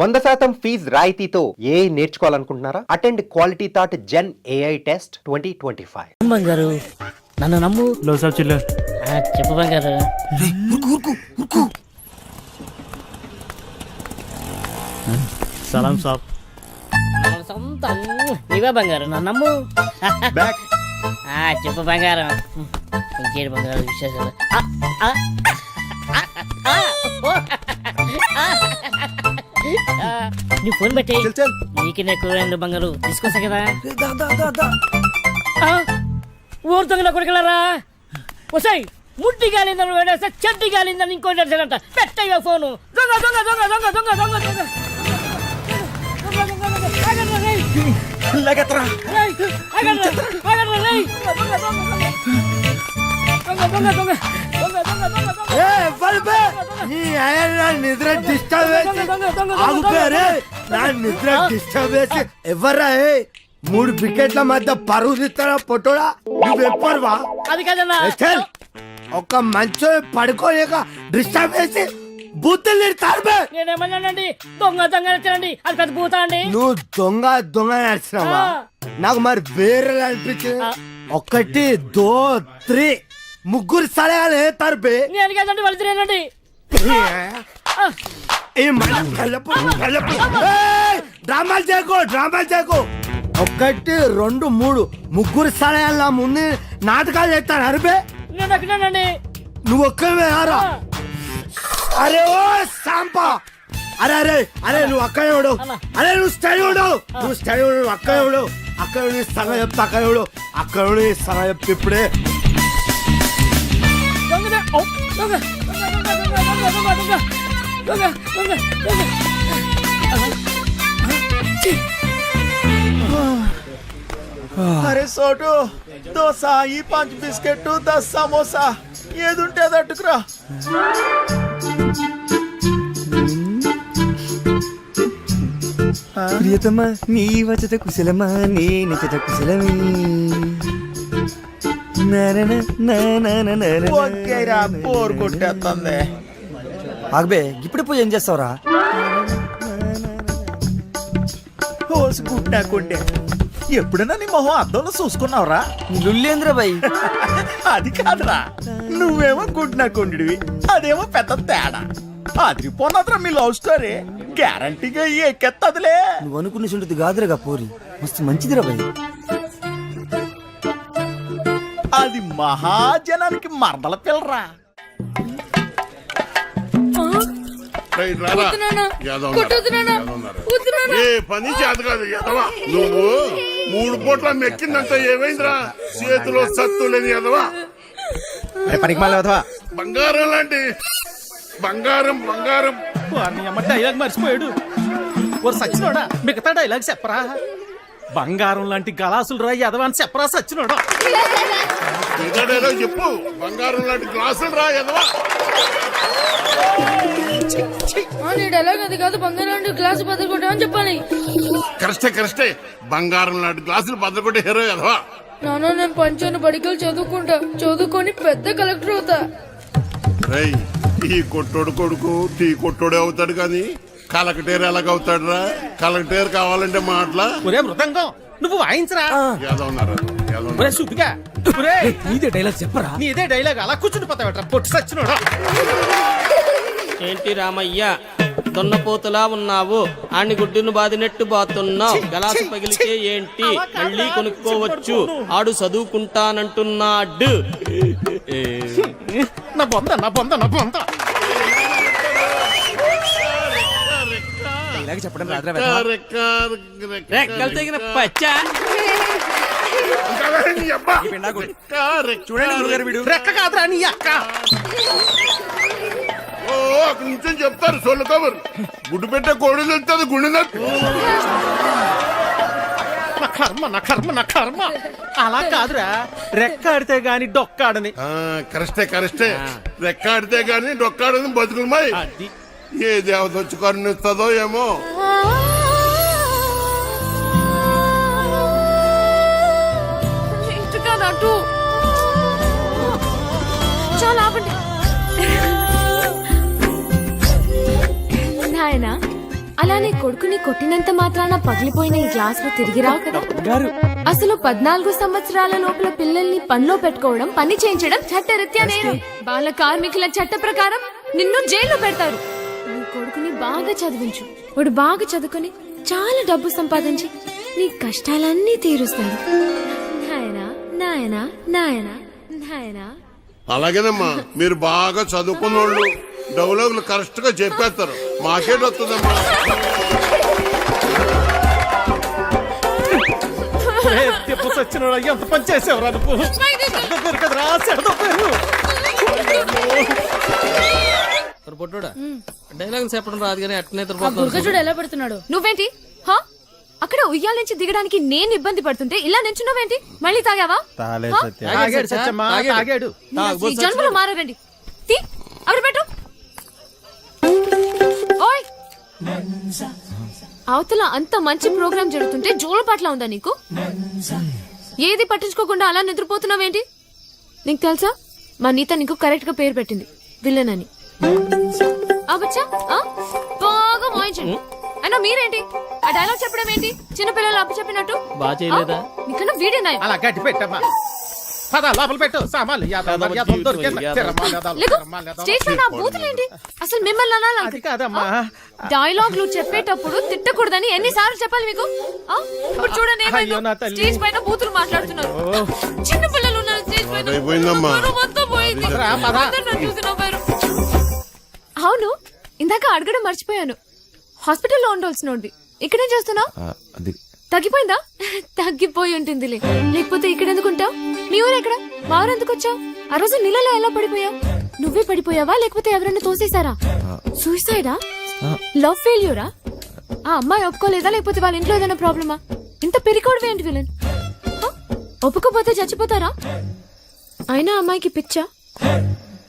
100% fees రాయితీతో ఏ నేర్చుకోవాలనుకుంటున్నారా? Attend quality thought జెన్ AI test 2025. బంగారు నన్ను నమ్ము. లో సాబ్ చిల్లర్. చెప్పు బంగారు. సలాం సాబ్. సొంతం నీవే బంగారు, నన్ను నమ్ము. చెప్పు బంగారం. ఇంకేంటి బంగారు విశేషాలు? నీ ఫోన్ పెట్టి నీకు ఎక్కువ బంగారు తీసుకొస్తా కదా. ఊరుతో కొడుకులారా వసాయి ముట్టి గాలిందని వేడేస్తే చెడ్డి గాలిందని ఇంకోటి నడిచాడంట. పెట్టయ్యా ఫోను. దొంగ దొంగ దొంగ దొంగ దొంగ దొంగ దొంగ నిద్ర డిస్టర్బ్ చేసి ఎవర్రా? 3 వికెట్ల మధ్య పరువు తీస్తారా పొట్టోడా? నువ్వెప్పరువా? అది కదన్నా. ఒక మంచో పడుకోలేక డిస్టర్బ్ చేసి బూతులు తిడతారు. నేనేమన్నానండి? దొంగ దొంగ నచ్చానండి. అది పెద్ద భూత అండి. నువ్వు దొంగ దొంగ నడిచినావా? నాకు మరి వేరే అనిపించింది. 1 2 3 ముగ్గురు సలహాలు వేస్తారు బే. నేను కదండి వాళ్ళు తినేనండి. డ్రామాలు చేయకు, డ్రామాలు చేయకు. 1 2 3 ముగ్గురు సలహాల ముందు నాటకాలు చేస్తాను అరిబే. నేను ఎక్కడానండి. నువ్వు ఒక్కవే ఆరా. అరే ఓ సాంపా, అరే అరే అరే నువ్వు అక్కడ ఎవడు? అరే నువ్వు స్టడీ ఉండవు, నువ్వు స్టడీ ఉండవు. అక్కడ ఎవడు? అక్కడ సగం చెప్తా. అక్కడ ఎవడు? అక్కడ సగం చెప్తా. ఇప్పుడే అరే సోటు దోశ, ఈ 5 బిస్కెట్ 10 సమోసా ఏదుంటే అట్టుకురా. ప్రియతమా నీ వచ్చత కుశలమా నీ నిచత కుశలమీ. ఓకేరా, బోర్ కొట్టేస్తుంది. ఆగబే, ఇప్పుడు పోయి ఏం చేస్తావురా? హోల్స్ గుడ్డాకుండే ఎప్పుడైనా నీ మొహం అద్దంలో చూసుకున్నావురా? లుల్లేంద్ర బాయ్. అది కాదురా, నువ్వేమో గుడ్నాకుండివి, అదేమో పెద్ద తేడా. అదిరిపోన్నదిరా మీ లవ్ స్టోరీ. గ్యారంటీగా ఎక్కెత్తదిలే. నువ్వు అనుకునే ఉంటుంది కాదురగా పోరి, మస్తు మంచిదిరా బాయ్. అది మహాజనానికి మరదల పిల్లరా. ఏ పని చేత కాదు ఎదవా. నువ్వు 3 పూట్ల మెక్కిందంటే ఏమైందిరా? చేతిలో సత్తు లేని ఎదవా. బంగారం లాంటి బంగారం బంగారం. డైలాగ్ మర్చిపోయాడు. ఓ సచ్చినోడా, మిగతా డైలాగ్ చెప్పరా? బంగారం లాంటి గలాసులు రా ఎదవా అని చెప్పరా సచ్చినోడా? డైలాగ్ చెప్పు. బంగారం లాంటి గ్లాసులు రా ఎదవా. అది కాదు, బంగారం గ్లాసు బద్దలుకుంటామని చెప్పాలి. కరెక్టే. బంగారం లాంటి గ్లాసులు బద్దలుకుంటే హీరో ఎదవా. నాన్న నేను పంచాను బడికలు చదువుకుంటా, చదువుకొని పెద్ద కలెక్టర్ అవుతా. ఈ కొట్టోడు కొడుకు టీ కొట్టోడే అవుతాడు కానీ కలెక్టర్ ఎలాగవుతాడు రా? కలెక్టర్ కావాలంటే మాటలా? ఒరే మృదంగం, నువ్వు వాయించరా. నీదే డైలాగ్ చెప్పరా? నీదే డైలాగ్ అలా కూర్చుని పోతావట్రా పొట్టి సచ్చినోడా. ఏంటి రామయ్య దొన్నపోతులా ఉన్నావు? ఆని గుడ్డును బాదినట్టు బాతున్నావు. గలాసు పగిలితే ఏంటి, మళ్ళీ కొనుక్కోవచ్చు. ఆడు చదువుకుంటానంటున్నాడు. నా బొంద నా బొంద నా బొంద. చెప్పడం రెక్కలు తెగిన పచ్చా. చూడండి రెక్క కాదురా నీ అక్క. ఓ అక్కడ నుంచి చెప్తారు సొల్లు కబురు. గుడ్డు పెట్టే కోడి తెలుస్తుంది గుండె నొప్పి. నా కర్మ నా కర్మ నా కర్మ. అలా కాదురా, రెక్కాడితే గాని డొక్కాడని. కరెక్టే. రెక్కాడితే గాని డొక్కాడని బతుకులమై. ఏ దేవత వచ్చి కరుణిస్తుందో ఏమో. చాలా నాయనా అలానే కొడుకుని కొట్టినంత మాత్రాన పగిలిపోయిన ఈ గ్లాసులు తిరిగి రావు కదా అసలు 14 సంవత్సరాల లోపల పిల్లల్ని పనిలో పెట్టుకోవడం, పని చేయించడం చట్టరీత్యా నేరం. బాల కార్మికుల చట్ట ప్రకారం నిన్ను జైల్లో పెడతారు. నీ కొడుకుని బాగా చదివించు. వాడు బాగా చదువుకొని చాలా డబ్బు సంపాదించి నీ కష్టాలన్నీ తీరుస్తాడు. నాయనా నాయనా నాయనా నాయనా. అలాగేనమ్మా, మీరు బాగా చదువుకున్న వాళ్ళు డైలాగులు కరెక్ట్ గా చెప్పేస్తారు. మాకేట్ వస్తుందమ్మా. సచ్చినోడా ఎంత పని చేసేవరా నువ్వు? దొరకదురా, చెడదొప్పారు. పొట్టుడా డైలాగ్ చెప్పడం రాదు కానీ అట్నే చూడు ఎలా పెడుతున్నాడు. నువ్వేంటి హా? అక్కడ ఉయ్యాల నుంచి దిగడానికి నేను ఇబ్బంది పడుతుంటే ఇలా నించున్నావేంటి? మళ్ళీ తాగావా? తాగాడు సత్యమ్మా, తాగాడు. ఈ జన్మలో మారరండి. తీ అక్కడ పెట్టు. ఓయ్, అవతల అంత మంచి ప్రోగ్రామ్ జరుగుతుంటే జోలపాట్లా ఉందా నీకు? ఏది పట్టించుకోకుండా అలా నిద్రపోతున్నావేంటి? నీకు తెలుసా, మా నీత నీకు కరెక్ట్ గా పేరు పెట్టింది, విలన్ అని. అవచ్చా బాగా వాయించండి. అయినా మీరేంటి ఆ డైలాగ్ చెప్పడం ఏంటి? చిన్నపిల్లలు అప్పు చెప్పినట్టు. బాగా చేయలేదా? నీకన్నా వీడే నాయం. అలా గట్టి పెట్టమ్మా. పద లోపల పెట్టు సామాన్లు. స్టేజ్ పైన బూతులేంటి? అసలు మిమ్మల్ని అది అనాలి కాదమ్మా. డైలాగ్లు చెప్పేటప్పుడు తిట్టకూడదని ఎన్నిసార్లు చెప్పాలి మీకు? ఇప్పుడు చూడండి అయ్యో నా తల్లి. స్టేజ్ పైన బూతులు మాట్లాడుతున్నారు. చిన్న పిల్లలు ఉన్నారు స్టేజ్ పైన. అయిపోయిందమ్మా. ఎవరో మొత్తం పోయింది. అందరూ నన్ను చూసి నవ్వారు. అవును, ఇందాక అడగడం మర్చిపోయాను. హాస్పిటల్లో ఉండాల్సినోడివి ఇక్కడేం చేస్తున్నావు? తగ్గిపోయిందా? తగ్గిపోయి ఉంటుందిలే, లేకపోతే ఇక్కడ ఎందుకుంటావు? మీ ఊరు ఎక్కడ? మా ఊరు ఎందుకు వచ్చావు? ఆ రోజు నీళ్ళలో ఎలా పడిపోయావు? నువ్వే పడిపోయావా లేకపోతే ఎవరైనా తోసేశారా? సూసైడా? లవ్ ఫెయిల్యూరా? ఆ అమ్మాయి ఒప్పుకోలేదా లేకపోతే వాళ్ళ ఇంట్లో ఏదైనా ప్రాబ్లమా? ఇంత పెరికోవడం ఏంటి విలన్? ఒప్పుకోపోతే చచ్చిపోతారా? అయినా అమ్మాయికి పిచ్చా?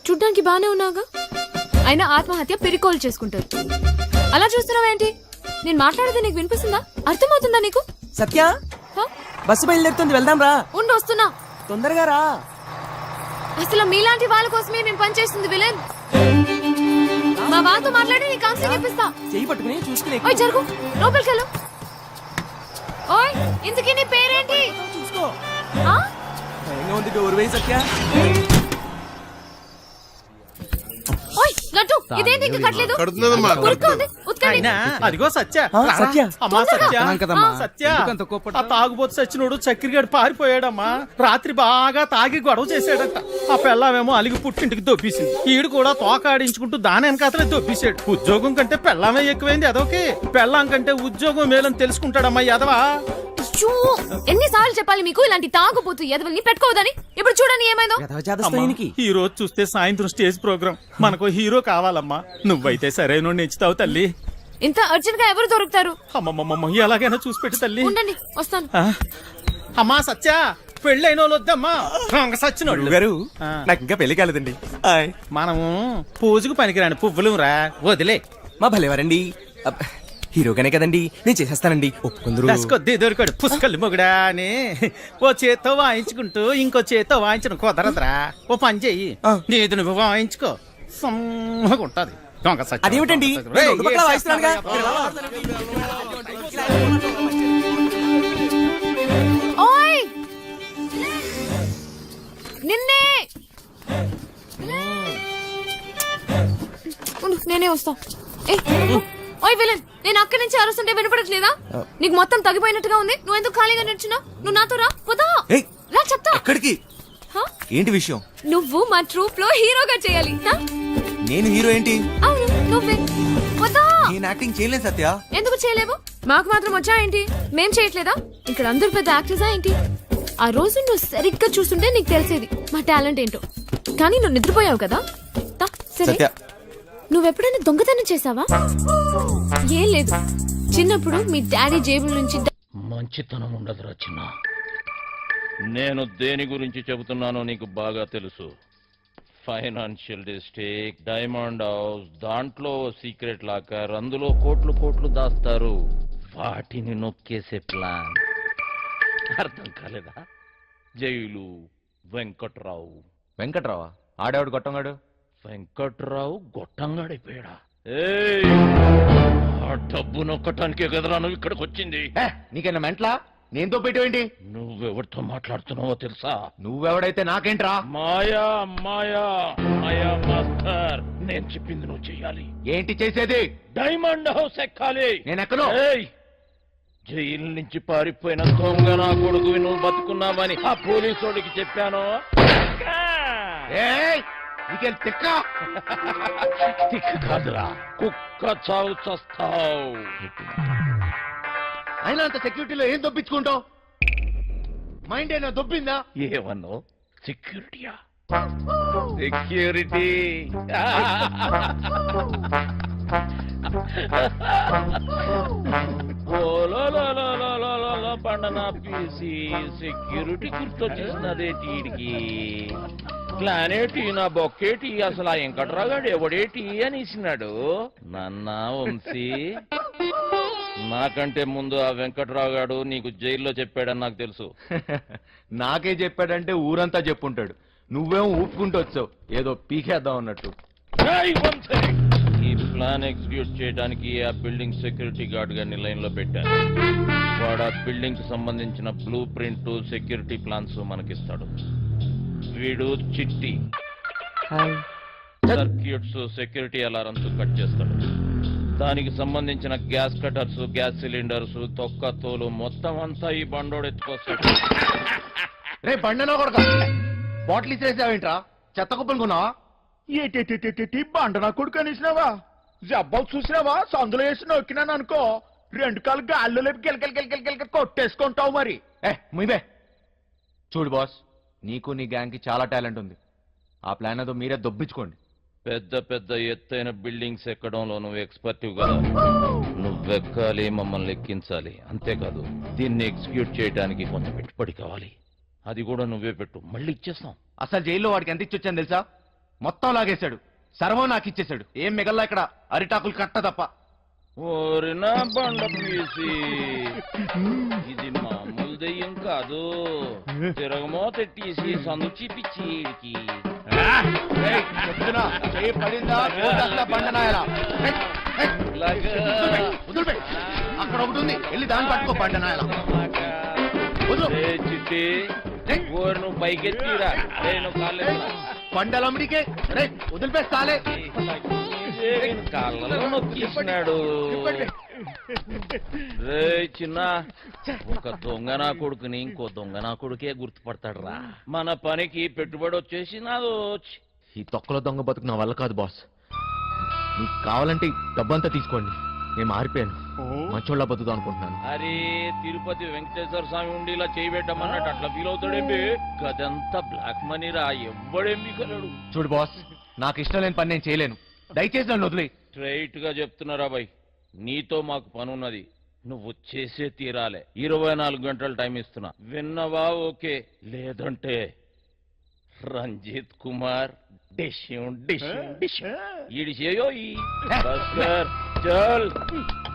చూడ్డానికి బానే ఉన్నావుగా. అయినా ఆత్మహత్య పెరికోలు చేసుకుంటారు. అలా చూస్తున్నావేంటి? నేను మాట్లాడేది నీకు వినిపిస్తుందా? అర్థమవుతుందా నీకు? సత్య, బస్సు బయలుదేరుతుంది, వెళ్దాం రా. ఉండు వస్తున్నా. తొందరగా రా. అసలు మీలాంటి వాళ్ళ కోసమే మేము పనిచేస్తుంది విలన్. మా వాళ్ళతో మాట్లాడి నీ కౌన్సిలింగ్ ఇప్పిస్తా. చెయ్యి పట్టుకుని చూసుకునే ఓయ్ జరుగు, లోపలికెళ్ళు. ఓయ్, ఇంతకీ నీ పేరేంటి? చూసుకో. ఆ? భయంగా ఉంది, డోర్ వేయి సత్య. ఓయ్ లడ్డు, ఇదేంటి ఇంకా కట్టలేదు? కడుతున్నదమ్మా. ఉరుకు ఉంది, ఉతకండి. అయినా అదిగో సత్య. సత్య. అమ్మా సత్య. చెప్తున్నాం కదమ్మా. సత్య, ఆ తాగుబోతు సచ్చినోడు చక్కెరగాడు పారిపోయాడమ్మా. రాత్రి బాగా తాగి గొడవ చేశాడట. ఆ పెళ్ళామేమో అలిగి పుట్టింటికి దొబ్బేసింది. ఈడు కూడా తోకాడించుకుంటూ దాని వెనకాతలే దొబ్బేశాడు. ఉద్యోగం కంటే పెళ్ళామే ఎక్కువైంది అదొకే. పెళ్ళాం కంటే ఉద్యోగం మేలని తెలుసుకుంటాడమ్మా ఎదవా. అచ్చూ, ఎన్నిసార్లు చెప్పాలి మీకు ఇలాంటి తాగుపోతూ ఎదవల్ని పెట్టుకోవద్దని? ఇప్పుడు చూడండి ఏమైందో. ఈ రోజు చూస్తే సాయంత్రం స్టేజ్ ప్రోగ్రామ్. మనకు హీరో కావాలమ్మా. నువ్వైతే సరైన నెచ్చుతావు తల్లి. ఇంత అర్జెంట్ గా ఎవరు దొరుకుతారు? అమ్మమ్మమ్మ, ఎలాగైనా చూసి పెట్టు తల్లి. ఉండండి వస్తాను. ఆ? అమ్మా సత్య, పెళ్ళైన వాళ్ళు వద్దమ్మా. సచ్చినోళ్ళు గారు, నాకు ఇంకా పెళ్లి కాలేదండి. మనము పూజకు పనికిరాని పువ్వులు రా, వదిలే. మా భలేవారండి. హీరోగానే కదండి, నేను చేసేస్తానండి. ఒప్పుకుందరు. దశకొద్ది దొరికాడు పుష్కలు మొగుడా అని ఓ చేత్తో వాయించుకుంటూ ఇంకో చేత్తో వాయించడం కుదరదురా. ఓ పని చెయ్యి, నీది నువ్వు వాయించుకో, సమ్మగా ఉంటది. దొంగ సచ్చినోడు. అదేమిటండి, నేను రెండు పక్కలా వాయిస్తున్నానుగా. ఓయ్ నిన్నే. ఉండు, నేనే వస్తా. ఓయ్ విలన్, నేను అక్కడి నుంచి అరుస్తుంటే వినపడట్లేదా? నీకు మొత్తం తగ్గిపోయినట్టుగా ఉంది. నువ్వు ఎందుకు ఖాళీగా నిల్చున్నావు? నువ్వు నాతో రా. పోదా రా, చెప్తా. ఎక్కడికి? ఏంటి విషయం? నువ్వు మా ట్రూప్ లో హీరోగా చేయాలి. నేను హీరో ఏంటి? అవును నువ్వే. పోదా. నేను యాక్టింగ్ చేయలేదు సత్య. ఎందుకు చేయలేవు? మాకు మాత్రం వచ్చా ఏంటి? మేం చేయట్లేదా? ఇక్కడ అందరూ పెద్ద యాక్టర్సా ఏంటి? ఆ రోజు నువ్వు సరిగ్గా చూస్తుంటే నీకు తెలిసేది మా టాలెంట్ ఏంటో. కానీ నువ్వు నిద్రపోయావు కదా. సరే, నువ్వెప్పుడైనా దొంగతనం చేసావా? ఏం లేదు, చిన్నప్పుడు మీ డాడీ జేబుల నుంచి మంచితనం ఉండదురా చిన్న. నేను దేని గురించి చెబుతున్నానో నీకు బాగా తెలుసు. ఫైనాన్షియల్ డిస్ట్రిక్ట్, డైమండ్ హౌస్, దాంట్లో సీక్రెట్ లాకర్, అందులో కోట్లు కోట్లు దాస్తారు. వాటిని నొక్కేసే ప్లాన్ అర్థం కాలేదా? జైలు వెంకట్రావు. వెంకట్రావా? ఆడేవాడు గొట్టంగాడు. వెంకట్రావు గొట్టంగాడైపోయాడా? డబ్బు నొక్కటానికే కదరా నువ్వు ఇక్కడికి వచ్చింది. నీకన్నా మెంట్లా? నేను తోపెట్టేంటి? నువ్వెవరితో మాట్లాడుతున్నావో తెలుసా? నువ్వెవడైతే నాకేంట్రా? మాయా మాయా మాయా మాస్టర్, నేను చెప్పింది నువ్వు చెయ్యాలి. ఏంటి చేసేది? డైమండ్ హౌస్ ఎక్కాలి. నేను ఎక్కను. ఏయ్, జైలు నుంచి పారిపోయిన దొంగ నా కొడుకు నువ్వు బతుకున్నావని ఆ పోలీసోడికి చెప్పాను. నీకేం తిక్క? తిక్కు కాదురా, కుక్క చావు చస్తావు. అయినా అంత సెక్యూరిటీలో ఏం దొప్పించుకుంటావు? మైండ్ ఏనా దొబ్బిందా? ఏమన్నావు? సెక్యూరిటీయా? సెక్యూరిటీ పండన పీసి సెక్యూరిటీ గుర్తొచ్చేసినదేటి వీడికి. ప్లానేటి నా బొక్కేటి, అసలు ఆ వెంకట్రాగాడు ఎవడేటి అనేసినాడు. నన్న వంశీ, నాకంటే ముందు ఆ వెంకట్రాగాడు నీకు జైల్లో చెప్పాడని నాకు తెలుసు. నాకే చెప్పాడంటే ఊరంతా చెప్పుంటాడు. నువ్వేమో ఊపుకుంటూ వచ్చావు ఏదో పీకేద్దాం అన్నట్టు. ఈ ప్లాన్ ఎగ్జిక్యూట్ చేయడానికి ఆ బిల్డింగ్ సెక్యూరిటీ గార్డ్ గారిని లైన్ లో పెట్టాను. వాడు ఆ బిల్డింగ్ కి సంబంధించిన బ్లూ ప్రింట్, సెక్యూరిటీ ప్లాన్స్ మనకిస్తాడు. వీడు చిట్టి సర్క్యూట్స్, సెక్యూరిటీ అలారమ్స్ కట్ చేస్తాడు. దానికి సంబంధించిన గ్యాస్ కటర్స్, గ్యాస్ సిలిండర్స్, తొక్క తోలు మొత్తం అంతా ఈ బండోడు ఎత్తుకొస్తాడు. రే బండనా కొడక, బాటిల్ ఇచ్చేసావేంట్రా? చెత్త కుప్పనుకున్నావా? ఏటి బండ నా కొడుకు అనేసినావా? జబ్బాలు చూసినావా? సందులో వేసి నొక్కినాను అనుకో, 2 కాళ్ళు గాల్లో లేపి గిలకలు కొట్టేసుకుంటావు మరి. ముయ్యే చూడు బాస్, నీకు నీ గ్యాంగ్ కి చాలా టాలెంట్ ఉంది. ఆ ప్లాన్ ఏదో మీరే దొబ్బించుకోండి. పెద్ద పెద్ద ఎత్తైన బిల్డింగ్స్ ఎక్కడంలో నువ్వు ఎక్స్పర్టివ్ కదా. నువ్వెక్కాలి, మమ్మల్ని ఎక్కించాలి. అంతేకాదు దీన్ని ఎగ్జిక్యూట్ చేయడానికి కొంచెం పెట్టుబడి కావాలి. అది కూడా నువ్వే పెట్టు, మళ్ళీ ఇచ్చేస్తాం. అసలు జైల్లో వాడికి ఎంత ఇచ్చొచ్చాను తెలుసా? మొత్తం లాగేశాడు, సర్వం నాకు ఇచ్చేశాడు. ఏం మిగల్లా ఇక్కడ అరిటాకులు కట్ట తప్ప. ఓరినా బండ పీసి, ఇది మామూలు దెయ్యం కాదు. తిరగమో తెట్టేసి సందు చూపించి అక్కడ ఒకటి ఉంది, వెళ్ళి దాన్ని పట్టుకో బండనాయల. చిట్టి ఓరు నువ్వు పైకెత్తిరా, నువ్వు కాలేదు బండలమ్మడికే వదిలిపేస్తాలే. కాళ్ళలో నొక్కిస్తున్నాడు. రే చిన్న, ఒక దొంగ నా కొడుకుని ఇంకో దొంగ నా కొడుకే గుర్తుపడతాడు రా. మన పనికి పెట్టుబడి వచ్చేసి నాదో. ఈ తొక్కలో దొంగ బతుకు నా వల్ల కాదు బాస్. మీకు కావాలంటే డబ్బంతా తీసుకోండి, నేను మారిపోయాను. మంచోళ్ళ బతుకుదాం అనుకుంటున్నాను. అరే తిరుపతి వెంకటేశ్వర స్వామి ఉండి ఇలా చేయబెట్టమన్నట్టు అట్లా ఫీల్ అవుతాడేంటి? గదంతా బ్లాక్ మనీ రా, ఎవ్వడేం మిగలడు. చూడు బాస్, నాకు ఇష్టం లేని పని నేను చేయలేను. దయచేసి నన్ను వదిలే. స్ట్రైట్ గా చెప్తున్నారా బాయ్, నీతో మాకు పనున్నది, నువ్వు చేసే తీరాలే. 24 గంటలు టైం ఇస్తున్నా, విన్నవా? ఓకే, లేదంటే రంజిత్ కుమార్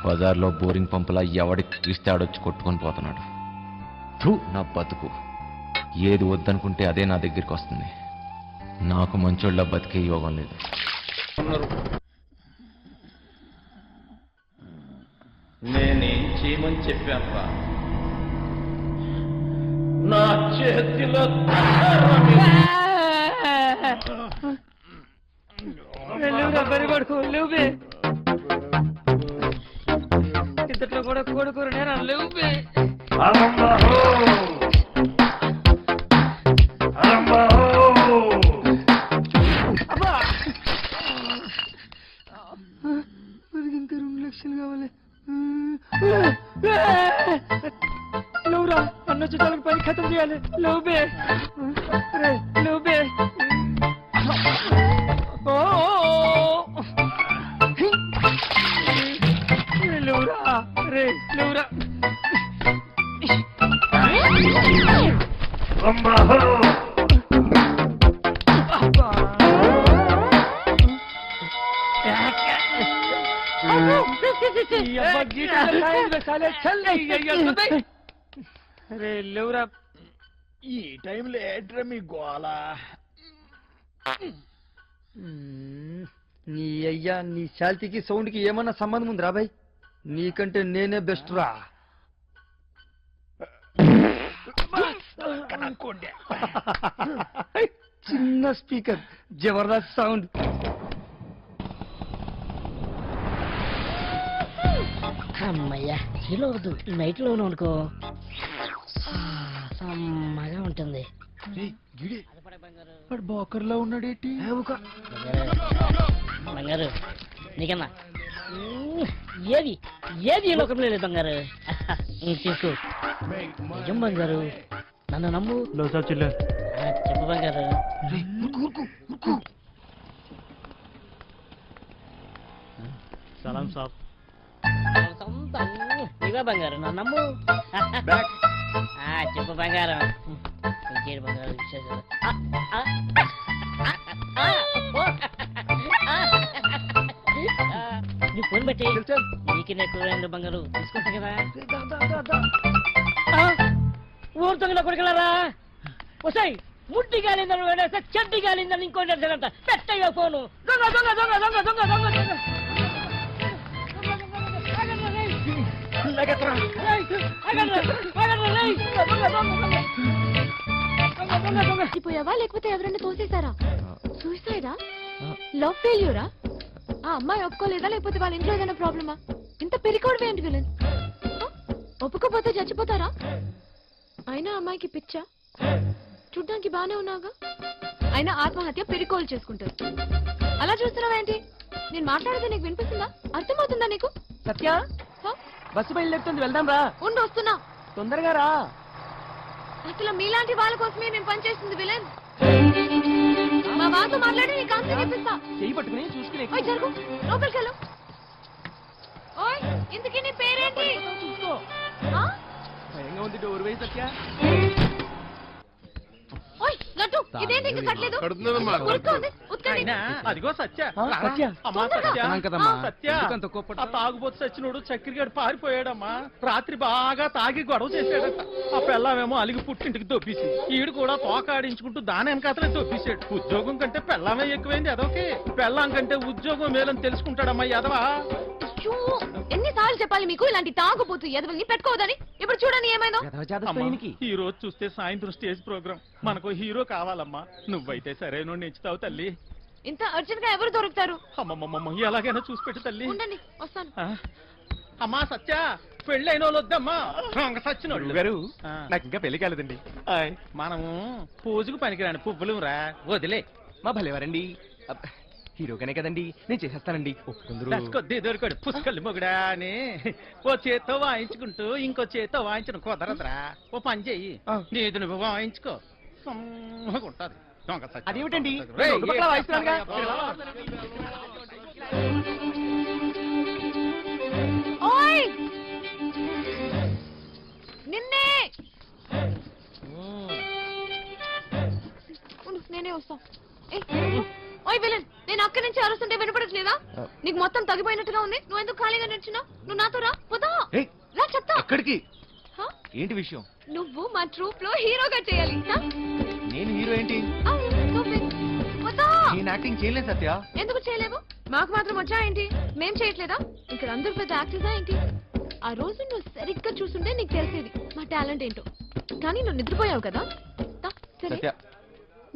బజార్లో బోరింగ్ పంపులా ఎవడికి చూస్తే ఆడొచ్చి కొట్టుకొని పోతున్నాడు. థూ, నా బతుకు. ఏది వద్దనుకుంటే అదే నా దగ్గరికి వస్తుంది. నాకు మంచోళ్ళ బతికే యోగం లేదు. నేనేం చేయమని చెప్పాను? నా చేతిలో ఇంతట్లో కూడా కొడుకురు నేను లేవు. ఇంకా 2 లక్షలు కావాలి. లేవురా, అన్న చుట్టాలకు పని ఖతం చేయాలి. లేవుబే లేవుబే. లేవురా రే లేవురా. అరే లేవురా. ఈ టైంలో ఏంట్రా మీ గోళ? నీ అయ్యా, నీ శాల్తీకి సౌండ్కి ఏమన్నా సంబంధం ఉంది రా బాయ్? నీకంటే నేనే బెస్ట్ రా. చిన్న స్పీకర్, జబర్దస్త్ సౌండ్. అమ్మయ్యా, హీలో వద్దు, నైట్ లోనే అనుకో, సమ్మగా ఉంటుంది. బోకర్లో ఉన్నాడేటి? బంగారు నీకన్నా ఏది ఏది ఈ లోకంలో లేదు బంగారు. తీసుకో, నిజం బంగారు, నన్ను నమ్ము. చెప్పు బంగారు. సలాం సాబ్. ఇవే బంగారు, నన్ను నమ్ము. చెప్పు బంగారం, ఇంకేడు బంగారు విశేషాలు. నీ ఫోన్ పెట్టి నీకు నెట్టు బంగారు తీసుకుంటా కదా. ఊరు తొంగల కొడుకులారా, వసాయి ముట్టి గాలిందని వేడేస్తే చెడ్డి గాలిందని ఇంకోటి అంట. పెట్టయ్యా ఫోను. దొంగ దొంగ దొంగ దొంగ దొంగ దొంగ దొంగ. చచ్చిపోయావా లేకపోతే ఎవరైనా తోసేశారా? సూసైడా? లవ్ ఫెయిల్యూరా? ఆ అమ్మాయి ఒప్పుకోలేదా లేకపోతే వాళ్ళ ఇంట్లో ఏదైనా ప్రాబ్లమా? ఇంత పెరికోవడం ఏంటి విలన్? ఒప్పుకోపోతే చచ్చిపోతారా? అయినా అమ్మాయికి పిచ్చా? చూడ్డానికి బానే ఉన్నాగా. అయినా ఆత్మహత్య పెరికోలు చేసుకుంటారు. అలా చూస్తున్నావేంటి? నేను మాట్లాడితే నీకు వినిపిస్తుందా? అర్థమవుతుందా నీకు? సత్య, బస్సు బయలుదేరుతుంది, వెళ్దాం రా. ఉండు, వస్తున్నా. తొందరగా రా. అసలు మీలాంటి వాళ్ళ కోసమే నేను పనిచేస్తుంది విలన్. మా బాతో మాట్లాడి నీ కాస్త చెప్పిస్తా. చెయ్యి పట్టుకుని చూసుకునే. ఓయ్ జరుగు, లోపలికెళ్ళు. ఓయ్, ఇంతకీ నీ పేరేంటి? చూసుకో. ఆ? భయంగా ఉంది, డోర్ వేయి సత్య. ఓయ్ లడ్డు, ఇదేంటి ఇంకా కట్టలేదు? కడుతున్నానమ్మా. ఉరుక్కోండి, ఉతకండి. అయినా అదిగో సత్య. సత్య. అమ్మా సత్య. కదమ్మా. సత్య, ఆ తాగుబోతు సచ్చినోడు చక్కెరగాడు పారిపోయాడమ్మా. రాత్రి బాగా తాగి గొడవ చేశాడట. ఆ పెళ్ళామేమో అలిగి పుట్టింటికి దొబ్బేసింది. ఈడు కూడా తోకాడించుకుంటూ దాని వెనకాతలే దొబ్బేశాడు. ఉద్యోగం కంటే పెళ్ళామే ఎక్కువైంది అదొకే. పెళ్ళాం కంటే ఉద్యోగం మేలని తెలుసుకుంటాడమ్మా ఎదవా. అయ్యో, ఎన్నిసార్లు చెప్పాలి మీకు ఇలాంటి తాగుబోతు ఎదవల్ని పెట్టుకోవద్దని? ఇప్పుడు చూడండి ఏమైందో. అమ్మా, ఈ రోజు చూస్తే సాయంత్రం స్టేజ్ ప్రోగ్రామ్. మనకు హీరో కావాలమ్మా. నువ్వైతే సరైన ఎంచుతావు తల్లి. ఇంత అర్జెంట్ గా ఎవరు దొరుకుతారు? అమ్మమ్మమ్మ, ఎలాగైనా చూసి పెట్టు తల్లి. ఉండండి, వస్తాను. ఆ? అమ్మా సత్య, పెళ్ళైన వాళ్ళు వద్దమ్మా. సచ్చినోళ్ళు గారు, ఆ. నాకు ఇంకా పెళ్లి కాలేదండి. మనము పూజకు పనికిరాని పువ్వులు రా, వదిలే. మా భలేవారండి. హీరోగానే కదండి, నేను చేసేస్తానండి. ఒప్పుకుందరు. కొద్ది దొరికాడు పుష్కలు మొగుడా అని ఓ చేత్తో వాయించుకుంటూ ఇంకో చేత్తో వాయించడం కుదరదురా. ఓ పని చెయ్యి, నీది నువ్వు వాయించుకో, సమ్మగుంటది. దొంగ సచ్చిన. అదేమిటండి? రేయ్, రెండు పక్కలా వాయిస్తున్నానుగా. ఓయ్, నిన్నే. ఉండు, నేనే వస్తా. ఏయ్, ఓయ్ విలన్, నేను అక్కడి నుంచి అరుస్తుంటే వినపడట్లేదా? నీకు మొత్తం తగ్గిపోయినట్టుగా ఉంది. నువ్వు ఎందుకు ఖాళీగా నిల్చున్నావు? నువ్వు నాతో రా, పోదా. రా చెప్తా. ఎక్కడికి? హ? ఏంటి విషయం? నువ్వు మా ట్రూప్ లో హీరోగా చేయాలి. హ? నేను హీరో ఏంటి? నువ్వే. పోదా. నేను యాక్టింగ్ చేయలేదు సత్య. ఎందుకు చేయలేవు? మాకు మాత్రం వచ్చా ఏంటి? మేం చేయట్లేదా? ఇక్కడ అందరూ పెద్ద యాక్టర్సా ఏంటి? ఆ రోజు నువ్వు సరిగ్గా చూస్తుంటే నీకు తెలిసేది మా టాలెంట్ ఏంటో. కానీ నువ్వు నిద్రపోయావు కదా. దా, సరే. సత్య,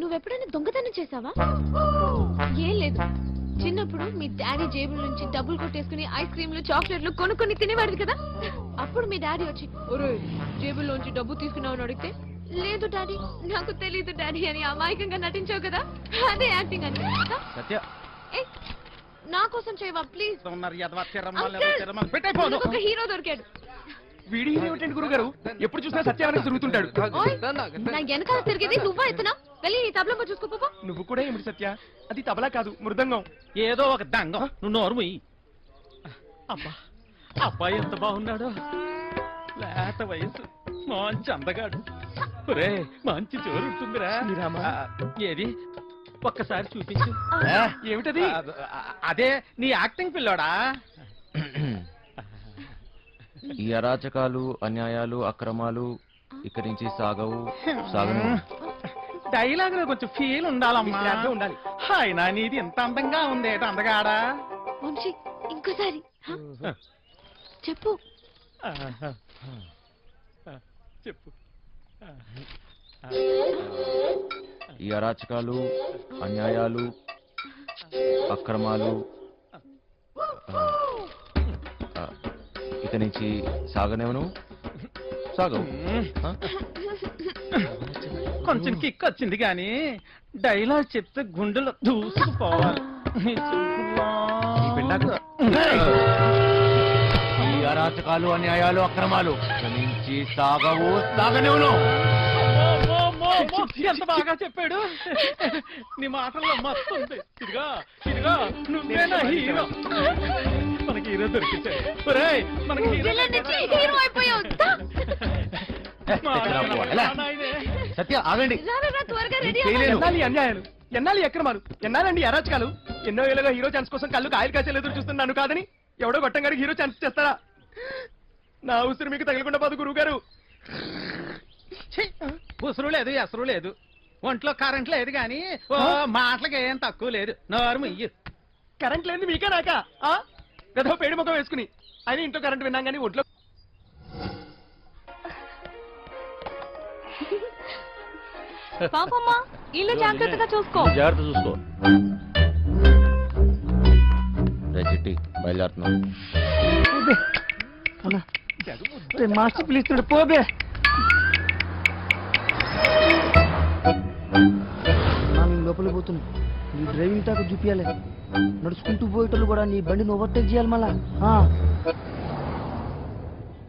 నువ్వెప్పుడైనా దొంగతనం చేసావా? ఏం లేదు. చిన్నప్పుడు మీ డాడీ జేబుల నుంచి డబ్బులు కొట్టేసుకుని ఐస్ క్రీమ్లు చాక్లెట్లు కొనుక్కొని తినేవాడు కదా. అప్పుడు మీ డాడీ వచ్చి ఒరే జేబుల్లోంచి డబ్బు తీసుకున్నావు అని అడిగితే, లేదు డాడీ, నాకు తెలీదు డాడీ అని అమాయకంగా నటించావు కదా. అదే యాక్టింగ్ అంటే. సత్య. ఏయ్, నా కోసం చేయవా ప్లీజ్? ఉన్నారు ఎదవా, తిరమలు, ఎవరు తిరమలు. పెట్టేయ్ ఫోను. ఒక హీరో దొరికాడు. వీడి హీరో ఏంటండి గురుగారు? ఎప్పుడు చూసినా సత్యానికి తిరుగుతుంటాడు. ఓయ్, నా వెనకాల తిరిగేది నువ్వా ఎత్తునా? వెళ్ళి నీ తబలా చూసుకోపో. నువ్వు కూడా ఏమిటి సత్య? అది తబలా కాదు, మృదంగం. ఏదో ఒక దంగం. నువ్వు నోరు మూయి. అబ్బా, అబ్బాయి ఎంత బాగున్నాడో. లేత వయసు, మంచి అందగాడు. ఒరే, మంచి జోరు ఉంటుందిరా. శ్రీరామా. ఏది ఒక్కసారి చూపించు. ఏమిటది? అదే నీ యాక్టింగ్ పిల్లోడా. ఈ అరాచకాలు, అన్యాయాలు, అక్రమాలు ఇక్కడి నుంచి సాగను. డైలాగ్ లో కొంచెం ఫీల్ ఉండాలమ్మా. శ్రద్ధ ఉండాలి. అయినా నీది ఎంత అందంగా ఉంది అందగాడా. వంశీ, ఇంకోసారి. హ? చెప్పు. చెప్పు. ఈ అరాచకాలు అన్యాయాలు అక్రమాలు ఇక నుంచి సాగనేవను సాగవు. కొంచెం కిక్ వచ్చింది కానీ డైలాగ్ చెప్తే గుండెలో దూసుకుపోవాలి. ఈ అరాచకాలు అన్యాయాలు అక్రమాలు ఇక నుంచి సాగవు సాగనేవను. ఎంత బాగా చెప్పాడు. నీ మాటల్లో మస్తు ఉంది. ఇదిగా ఇదిగా నువ్వేనా హీరో. మనకి హీరో దొరికించాడు. ఒరేయ్, మనకి హీరో హీరో అయిపోయావు. సత్య ఆగండి. త్వరగా రెడీ ఎన్నాలి అన్యాయాలు, ఎన్నాలి అక్రమాలు, ఎన్నాలండి అరాచకాలు. ఎన్నో ఏళ్ళుగా హీరో ఛాన్స్ కోసం కళ్ళు కాయలు కాసేలు ఎదురు చూస్తున్నాను కాదని ఎవడో గొట్టంగాడికి హీరో ఛాన్స్ చేస్తారా? నా ఉసిరి మీకు తగలకుండా పోదు గురువు గారు. ఉసురు లేదు ఎసరు లేదు, ఒంట్లో కరెంట్ లేదు కానీ మాటలకి ఏం తక్కువ లేదు. నోరు ఇయ్యు. కరెంట్ లేదు మీకే నాకా? గదో పేడి ముఖం వేసుకుని అయినా ఇంట్లో కరెంట్ విన్నాం కానీ ఒంట్లో. పాపమ్మా, ఇల్లు జాగ్రత్తగా చూసుకో. జాగ్రత్త చూసుకో. రే చిట్టి బయలుదేరుతున్నాం. మాస్టర్ పిలుస్తున్నాడు పోబే. లోపల పోతుంది. నీ డ్రైవింగ్ టాక్ చూపించాలి. నడుచుకుంటూ పోయేటోళ్ళు కూడా నీ బండిని ఓవర్టేక్ చేయాలి మళ్ళా.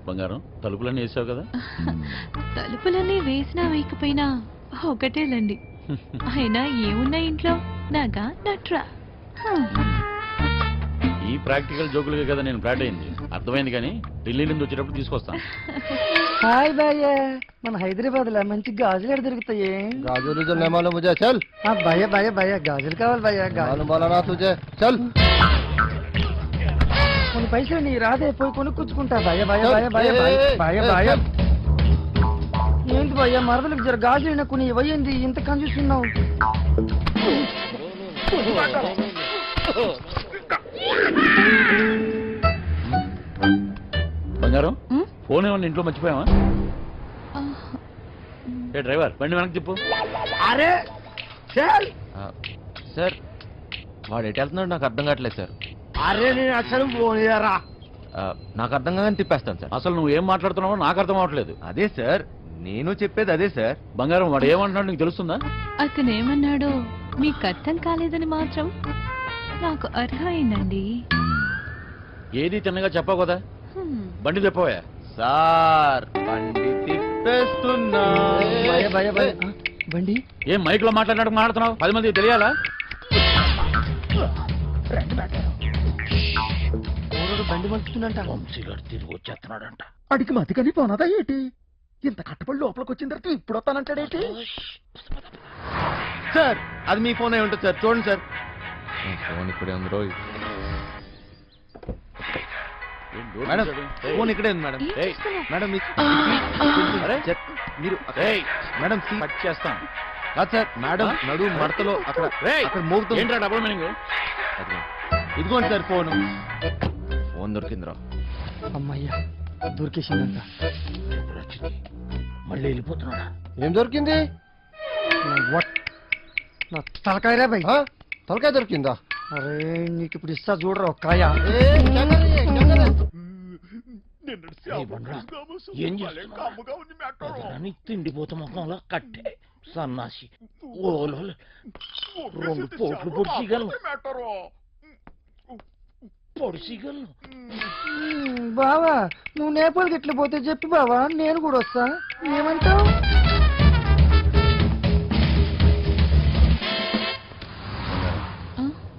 బంగారం తలుపులన్నీ వేసావు కదా? తలుపులన్నీ వేసినా వేయకపోయినా ఒకటేలండి. అయినా ఏమున్నాయి ఇంట్లో? నాగా నట్రా. ఈ ప్రాక్టికల్ జోకులుగా కదా నేను ఫ్లాట్ అయింది. అర్థమైంది కానీ ఢిల్లీ నుంచి వచ్చేటప్పుడు తీసుకొస్తాను. హాయ్ భయ్య, మన హైదరాబాద్ లో మంచి గాజులు ఎక్కడ దొరుకుతాయి? గాజులు जो नहीं मालूम मुझे चल భయ్య భయ్య భయ్య గాజులు కావాలి భయ్య. मालूम बोला ना तुझे चल కొన్ని పైసలు నీ రాదే పోయి కొనుక్కొచ్చుకుంటా. భయ్య భయ్య భయ్య భయ్య భయ్య భయ్య. ఏంటి భయ్య మరదలకు జర గాజులు కొన్ని ఇవ్వండి, ఇంత కన్ఫ్యూస్తున్నావు. బంగారం ఫోన్ ఏమన్నా ఇంట్లో మర్చిపోయావా? ఏ డ్రైవర్ బండి వెనక్కి చెప్పు. अरे चल సార్ వాడు ఎటు వెళ్తున్నాడు నాకు అర్థం కావట్లేదు సార్. अरे నేను అసలు ఫోన్ చేయరా. నాకు అర్థం కాగానే తిప్పేస్తాను సార్. అసలు నువ్వు ఏం మాట్లాడుతున్నావో నాకు అర్థం అవ్వట్లేదు. అదే సార్ నేను చెప్పేది అదే సార్. బంగారం వాడు ఏమంటున్నాడు నీకు తెలుస్తుందా? అతను ఏమన్నాడో మీకు అర్థం కాలేదని మాత్రం నాకు అర్హమైందండి. ఏది తిన్నగా చెప్పావు కదా. బండి చెప్పవా? సార్ బండి తిప్పేస్తున్నా. భయ్య భయ్య భయ్య బండి ఏం మైక్ లో మాట్లాడుతున్నావు? 10 మంది తెలియాలా? బండి మలుపుతుందంట. తిరిగి వచ్చేస్తున్నాడంట. అడిగి మతికని పోనదా ఏంటి? ఇంత కట్టబడి లోపలికి వచ్చిన తర్వాత ఇప్పుడు వస్తానంటాడేంటి? సార్ అది మీ ఫోన్ అయి ఉంటుంది సార్, చూడండి సార్. ఫోన్ ఇక్కడే ఉంది రోయ్. మేడం ఫోన్ ఇక్కడే ఉంది మేడం. మేడం మీరు మేడం కట్ చేస్తాను. కాదు సార్, మేడం నడు మడతలో అక్కడ అక్కడ మోగుతుంది. ఏంట్రా డబుల్ మీనింగ్? ఇదిగోండి సార్ ఫోన్. ఫోన్ దొరికిందిరా. అమ్మయ్యా దొరికేసిందంట. మళ్ళీ వెళ్ళిపోతున్నాడా? ఏం దొరికింది? నా తలకాయరా భయ్. తలకాయ దొరికిందా? అరే నీకు ఇప్పుడు ఇస్తా చూడరా ఒక్కాయ. ఏం చేస్తున్నావు? తిండిపోతా ముఖంలో కట్టే సన్నాసి. ఓలో 2 పోట్లు పొడిచిగలను. పొడిచిగలను. బావా నువ్వు నేపాల్కి ఎట్లా పోతే చెప్పు బావా, నేను కూడా వస్తా. ఏమంటావు?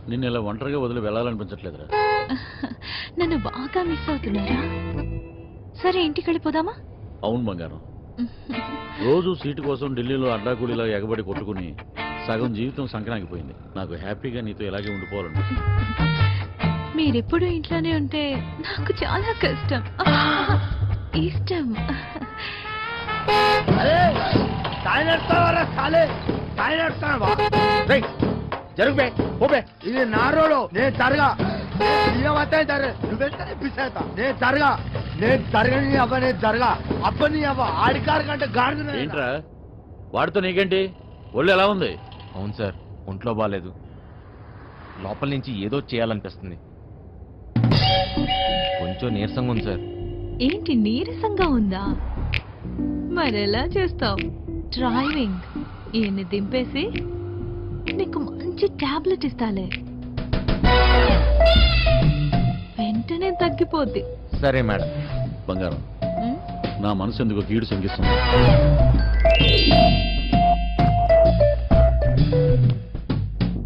నిన్ను ఇలా ఒంటరిగా వదిలి వెళ్ళాలనిపించట్లేదురా. నన్ను బాగా మిస్ అవుతున్నారా? సరే ఇంటికి వెళ్ళిపోదామా? అవును బంగారం, రోజు సీటు కోసం ఢిల్లీలో అడ్డాకూలీలా ఎగబడి కొట్టుకుని సగం జీవితం సంక్రాంతిపోయింది. నాకు హ్యాపీగా నీతో ఇలాగే ఉండిపోవాలండి. మీరెప్పుడు ఇంట్లోనే ఉంటే నాకు చాలా కష్టం. ఇష్టం. జరుగు పోబే, ఇది నా రోడ్, నేను తరగా ఏంట్రా వాడితో నీకేంటి ఒళ్ళు ఎలా ఉంది? అవును సార్, ఒంట్లో బాగాలేదు. లోపల నుంచి ఏదో చేయాలనిపిస్తుంది. కొంచెం నీరసంగా ఉంది సార్. ఏంటి నీరసంగా ఉందా? మరెలా చేస్తావు? డ్రైవింగ్ ఈయన్ని దింపేసి నీకు మంచి టాబ్లెట్ ఇస్తాలే, వెంటనే తగ్గిపోద్ది. సరే మేడం. బంగారం, ఉమ్, నా మనసు ఎందుకు కీడు శంకిస్తుంది.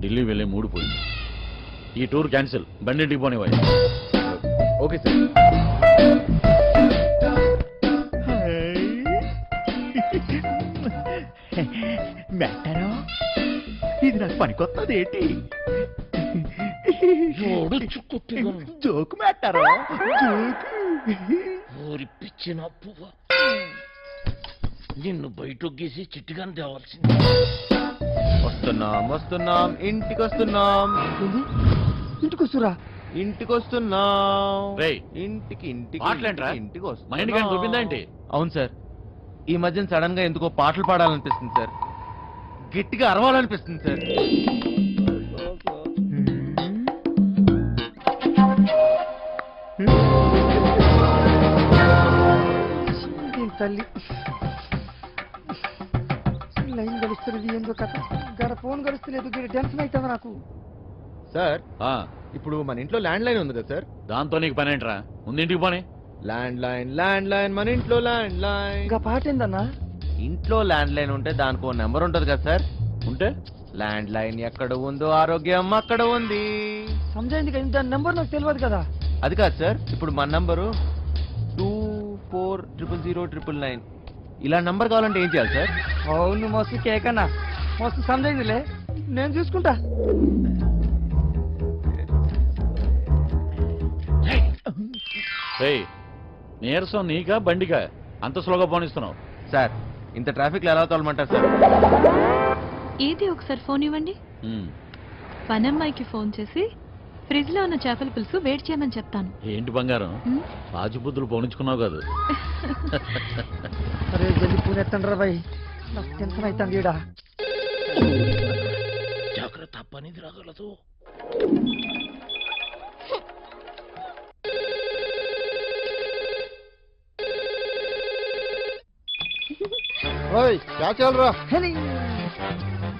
ఢిల్లీ వెళ్ళే మూడు పోయింది. ఈ టూర్ క్యాన్సిల్, బండింటికి పోనివ్వాలి. Okay sir. మెట్టారో ఇది నాకు పనికొత్తది ఏంటి? జోకు మెట్టారో ఊరి పిచ్చిన పువ్వ, నిన్ను బయట గీసి చిట్టిగాని తేవాల్సింది. వస్తున్నాం ఇంటికి వస్తున్నాం. ఇంటికి వస్తురా? ఇంటికి వస్తున్నాం. రేయ్, ఇంటికి ఇంటికి పాటలేంట్రా? ఇంటికి వస్తున్నాం. మైండ్ కానీ దొబ్బిందా ఏంటి? అవును సార్, ఈ మధ్యన సడన్ గా ఎందుకో పాటలు పాడాలనిపిస్తుంది సార్. గట్టిగా అరవాలనిపిస్తుంది సార్. తల్లి లైన్ గడుస్తున్నది ఏందో కథ. గడ ఫోన్ గడుస్తలేదు, టెన్షన్ అవుతుంది నాకు. సార్, ఆ, ఇప్పుడు మన ఇంట్లో ల్యాండ్ లైన్ ఉంది కదా సార్? దాంతో నీకు పని ఏంట్రా? ముందు ఇంటికి పోనీ. ల్యాండ్ లైన్ మన ఇంట్లో ల్యాండ్ లైన్. ఇంకా పాట ఏందన్నా? ఇంట్లో ల్యాండ్ లైన్ ఉంటే దానికి ఓ నెంబర్ ఉంటది కదా సార్? ఉంటే ల్యాండ్ లైన్ ఎక్కడ ఉందో ఆరోగ్యం అక్కడ ఉంది. సమజైంది కదా, దాని నెంబర్ నాకు తెలియదు కదా. అది కాదు సార్, ఇప్పుడు మన నంబరు 240009. ఇలా నంబర్ కావాలంటే ఏం చేయాలి సార్? అవును, మస్తు కేకన్నా, మస్తు సమజైందిలే, నేను చూసుకుంటా. రేయ్, నీరసం నీకా బండికా అంత స్లోగా పోనిస్తున్నావు? సార్, ఇంత ట్రాఫిక్ లో ఎలా తోలమంటారు సార్? ఏది ఒకసారి ఫోన్ ఇవ్వండి. ఉమ్, పనమ్మాయికి ఫోన్ చేసి ఫ్రిడ్జ్ లో ఉన్న చేపల పులుసు వేడి చేయమని చెప్తాను. ఏంటి బంగారం, ఉమ్, రాజుబుద్ధులు పోనించుకున్నావు కాదు? అరే వెళ్ళి పూనెత్తండి రా బాయ్, నాకు టెన్షన్ అవుతుంది ఈడ. జాగ్రత్త, పనిది రాగలదు.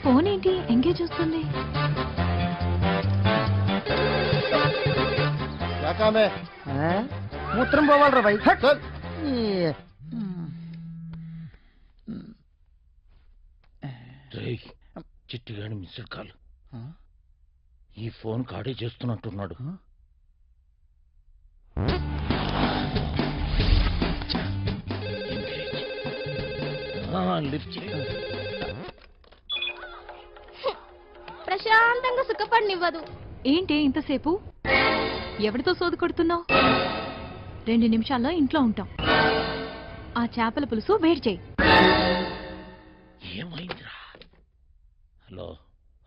ఫోన్ ఏంటి ఎంగేజ్ వస్తుంది? మూత్రం పోవాలరా బాయ్. రేయ్, చిట్టిగాని మిస్డ్ కాల్. ఈ ఫోన్ కాడే చేస్తున్నట్టున్నాడు. లిఫ్ట్ చేయి. ప్రశాంతంగా సుఖపడినివ్వదు. ఏంటి ఇంతసేపు? ఎవరితో సోది కొడుతున్నావు? 2 నిమిషాల్లో ఇంట్లో ఉంటాం. ఆ చేపల పులుసు వేడి చేయి. ఏమైందిరా? హలో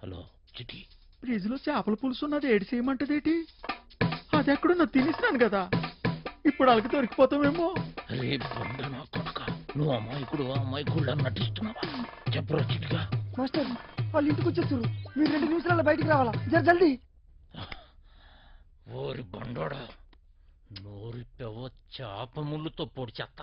హలో చిట్టి, ఫ్రిడ్జ్ లో చేపల పులుసు ఉన్నది ఏడు చేయమంటదేటి? అది ఎక్కడున్నా తినేసినాను కదా, ఇప్పుడు వాళ్ళకి దొరికిపోతామేమో. రే బండ నా కొడుక, నువ్వు అమ్మాయికుడు నటిస్తున్నావా? చెప్పరా చిట్టిగా. మాస్టర్, వాళ్ళు ఇంటికి వచ్చేస్తారు, మీరు 2 నిమిషాల్లో బయటికి రావాలా, జల్దీ. ఓరి బండోడా, నోరిప్పెవ చేప ముళ్ళుతో పొడి చెత్త.